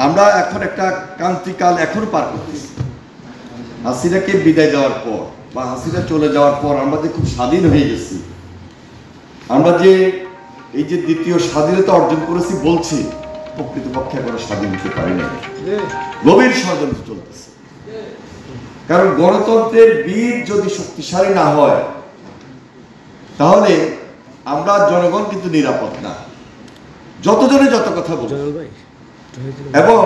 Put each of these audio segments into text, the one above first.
আমরা এখন একটা ক্রান্তিকাল এখনো পার করতেছি। হাসিনাকে বিদায় দেওয়ার পর বা হাসিনা চলে যাওয়ার পর আমরা যে খুব স্বাধীন হয়ে গেছি, আমরা যে এই যে দ্বিতীয় স্বাধীনতা অর্জন করেছি বলছি, প্রকৃতপক্ষে এখনো স্বাধীন হতে পারি না। গভীর ষড়যন্ত্র চলতেছে। কারণ গণতন্ত্রের বীজ যদি শক্তিশালী না হয় তাহলে আমরা জনগণ কিন্তু নিরাপদ না, যতজনে যত কথা বলবে। এবং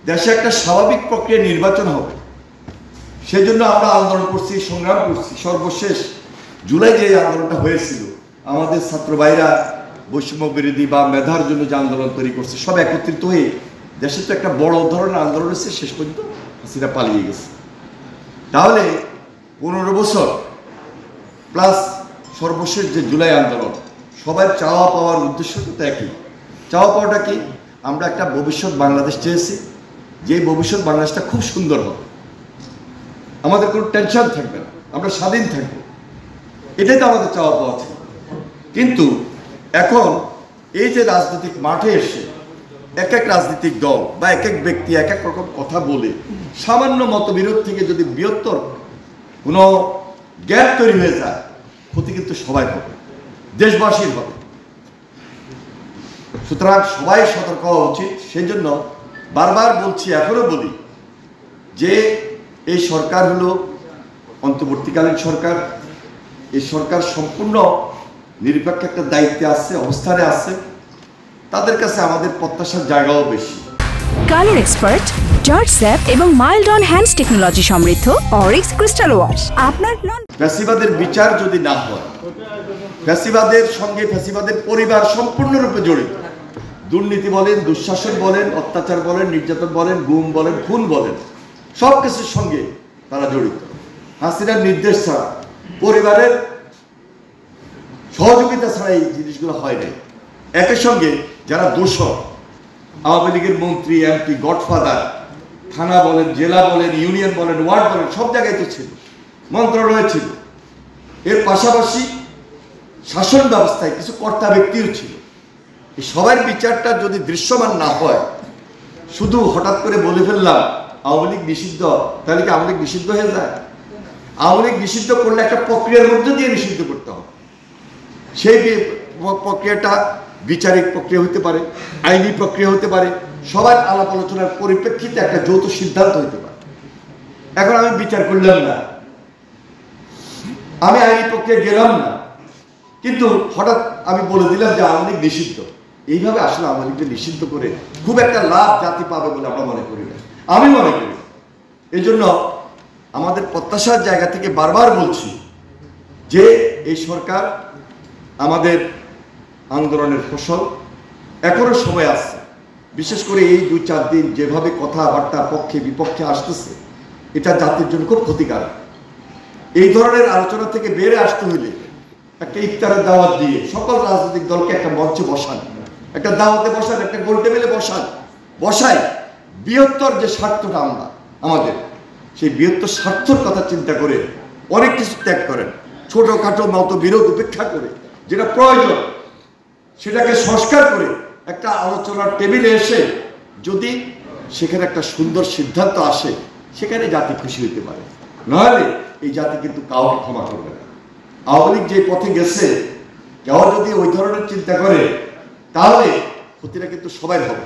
দেশে একটা স্বাভাবিক প্রক্রিয়া নির্বাচন হবে, সেজন্য আমরা আন্দোলন করছি, সংগ্রাম করছি। সর্বশেষ জুলাই যে আন্দোলনটা হয়েছিল, আমাদের ছাত্র ভাইরা বৈষম্য বিরোধী বা মেধার জন্য যে আন্দোলন তৈরি করছে, সব একত্রিত হয়ে দেশে তো একটা বড় ধরনের আন্দোলন হয়েছে। শেষ পর্যন্ত হাসিনা পালিয়ে গেছে। তাহলে 15 বছর প্লাস সর্বশেষ যে জুলাই আন্দোলন, সবাই চাওয়া পাওয়ার উদ্দেশ্য তো একই। চাওয়া পাওয়াটা কি? আমরা একটা ভবিষ্যৎ বাংলাদেশ চেয়েছি, যে ভবিষ্যৎ বাংলাদেশটা খুব সুন্দর হবে, আমাদের কোনো টেনশন থাকবে না, আমরা স্বাধীন থাকবো। এটাই তো আমাদের চাওয়া পাওয়া ছিল। কিন্তু এখন এই যে রাজনৈতিক মাঠে এসে এক এক রাজনৈতিক দল বা এক এক ব্যক্তি এক এক রকম কথা বলে সামান্য মতবিরোধ থেকে যদি বৃহত্তর কোনো গ্যাপ তৈরি হয়ে যায়, ক্ষতি কিন্তু সবাই হবে, দেশবাসীর হবে। সুতরাং সবাই সতর্ক হওয়া উচিত। সেই জন্য বারবার বলছি, এখনো বলি যে এই সরকার হলো অন্তর্বর্তীকালীন সরকার। এই সরকার সম্পূর্ণ নিরপেক্ষ একটা দায়িত্বে আছে, অবস্থানে আছে। তাদের কাছে আমাদের প্রত্যাশার জায়গাও বেশি। কালার এক্সপার্ট, জর্জ স্যাপ এবং মাইল্ড অন হ্যান্ডস টেকনোলজি সমৃদ্ধ অরিক্স ক্রিস্টাল ওয়াশ আপনার ফ্যাসিবাদের বিচার যদি না হয়, ফ্যাসিবাদের সঙ্গে ফ্যাসিবাদের পরিবার সম্পূর্ণরূপে জড়িত। দুর্নীতি বলেন, দুঃশাসন বলেন, অত্যাচার বলেন, নির্যাতন বলেন, গুম বলেন, খুন বলেন, সব কিছুর সঙ্গে তারা জড়িত। হাসিনার নির্দেশ ছাড়া, পরিবারের সহযোগিতা ছাড়া এই জিনিসগুলো হয় নাই। একই সঙ্গে যারা দোষর, আওয়ামী লীগের মন্ত্রী, এমপি, গডফাদার, থানা বলেন, জেলা বলেন, ইউনিয়ন বলেন, ওয়ার্ড বলেন, সব জায়গায় তো ছিল, মন্ত্রণালয় ছিল। এর পাশাপাশি শাসন ব্যবস্থায় কিছু কর্তা ব্যক্তিও ছিল। এই সবার বিচারটা যদি দৃশ্যমান না হয়, শুধু হঠাৎ করে বলে ফেললাম আওয়ামী লীগ নিষিদ্ধ, তাহলে কি আওয়ামী লীগ নিষিদ্ধ হয়ে যায়? আওয়ামী লীগ নিষিদ্ধ করলে একটা প্রক্রিয়ার মধ্যে দিয়ে নিষিদ্ধ করতে হবে। সেই প্রক্রিয়াটা বিচারিক প্রক্রিয়া হতে পারে, আইনি প্রক্রিয়া হতে পারে, সবার আলাপ আলোচনার পরিপ্রেক্ষিতে একটা যৌথ সিদ্ধান্ত হতে পারে। এখন আমি বিচার করলাম না, আমি আইনি প্রক্রিয়া গেলাম না, কিন্তু হঠাৎ আমি বলে দিলাম যে আওয়ামী লীগ নিষিদ্ধ। এইভাবে আসলে আওয়ামী লীগকে নিষিদ্ধ করে খুব একটা লাভ জাতি পাবে বলে আমরা মনে করি না, আমি মনে করি। এই জন্য আমাদের প্রত্যাশার জায়গা থেকে বারবার বলছি যে এই সরকার আমাদের আন্দোলনের ফসল, এখনো সময় আসছে। বিশেষ করে এই 2-4 দিন যেভাবে কথাবার্তা পক্ষে বিপক্ষে আসতেছে, এটা জাতির জন্য খুব ক্ষতিকারক। এই ধরনের আলোচনা থেকে বেড়ে আসতে হইলে একটা ইফতারের দাওয়াত দিয়ে সকল রাজনৈতিক দলকে একটা মঞ্চে বসান, একটা দাওয়াতে বসান, একটা গোল টেবিলে বসাই বৃহত্তর যে স্বার্থটা আমাদের, সেই বৃহত্তর স্বার্থর কথা চিন্তা করে অনেক কিছু ত্যাগ করেন, ছোটখাটো মতবিরোধ উপেক্ষা করে যেটা প্রয়োজন সেটাকে সংস্কার করে একটা আলোচনার টেবিলে এসে যদি সেখানে একটা সুন্দর সিদ্ধান্ত আসে, সেখানে জাতি খুশি হতে পারে। নাহলে এই জাতি কিন্তু কাউকে ক্ষমা করবে না। আওয়ামী লীগ যে পথে গেছে, কেউ যদি ওই ধরনের চিন্তা করে তাহলে ক্ষতিটা কিন্তু সবাই হবে।